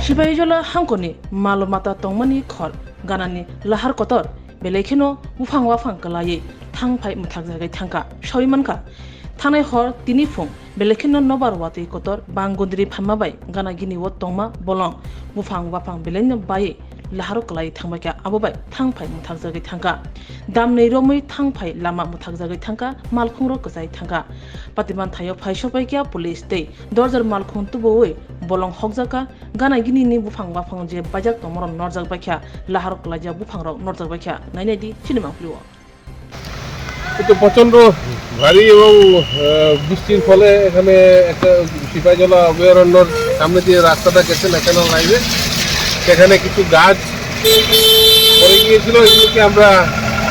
Sepahijala hangkoni malo mata tongmani khol ganani lahar kotor belekino Buphang wafang Kwlaiwi Thangphai Mwthakjagwi Thangkha Shaimanka Thanai hor tini phung belekino nobar wati kotor bangondri phamabai gana gini wo tongma bolong Buphang wafang beleno bai Laharo Kwlaiwi Thangmaka abobai Thangphai Mwthakjagwi Thangkha damnei romoi Thangphai lama Mwthakjagwi Thangkha malkhungro kjai Thangkha patiman thayo phaisopai kya police tei dorjar malkhung tuboi bolong hokjaka gana gini ni Buphang wafang je bajak tomoron norjak bakya Laharo Kwlaiwi Buphang rok norjak bakya nainedi cinema fliwo তো প্রচন্ড ভারী এবং বৃষ্টির ফলে এখানে একটা সিপাহীজলা অভয়ারণ্যর সামনে দিয়ে রাস্তাটা গেছে ন্যাশনাল হাইওয়ে সেখানে কিছু গাছ পড়ে গিয়েছিল এগুলোকে আমরা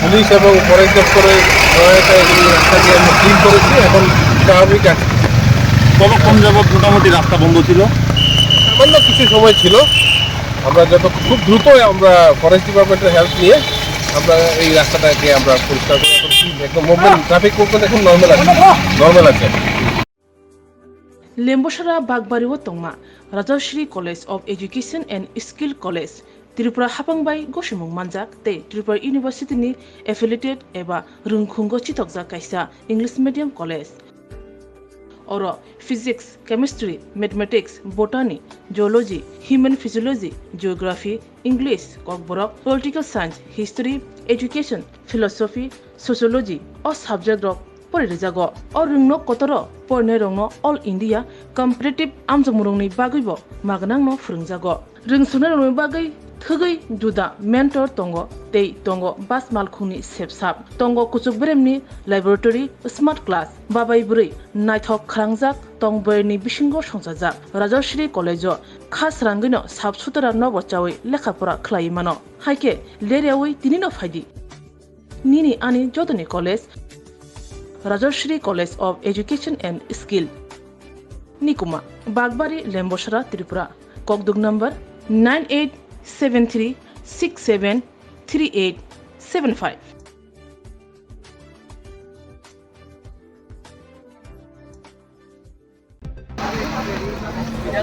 পুলিশ এবং ফরেস্ট দপ্তরের সহায়তায় এগুলো রাস্তাকে আমরা ক্লিন করেছি এখন স্বাভাবিক আছে কতক্ষণ যাবত মোটামুটি রাস্তা বন্ধ ছিল সামান্য কিছু সময় ছিল আমরা খুব দ্রুত আমরা ফরেস্ট ডিপার্টমেন্টের হেল্প নিয়ে আমরা এই রাস্তাটাকে আমরা পরিষ্কার করে একদম মুভমেন্ট ট্রাফিক মুভমেন্ট এখন নর্মাল আছে Lembosara Bagbariwo Tongma Rajashri College of Education and Skill College Tripura Hapangbai Goshimung Manjak te Tripura University ni affiliated eba Rungkhungo Chitokja kaisa English medium college Oro physics, chemistry, mathematics, botany, geology, human physiology, geography, English, kokborok, political science, history, education, philosophy, sociology, or subject of Porijago, or Rungno Kotoro, Pornerongno, All India, competitive Amzamurungni Bagibo, Magnangno Frungjago, Ringsunarung Bagai, Thugai, Duda, Mentor Tongo, Tei Tongo, Bas Malkhuni Sepsap, Tongo Kuchukbremni, Laboratory, Smart Class, Babai Buri, Naithok Krangjak, Tongberni Bishingo Shonsajak, Rajashri College, Khas Rangino, Sabsutara Nobochawi, Lekhapura Klaimano, Haike, Leriawi, Tinino Fadi, Nini Ani Jodani College, Rajashri College of Education and Skill. Nikuma, Bagbari, Lembosara, Tripura. Kokdug number 9873673875. Ya,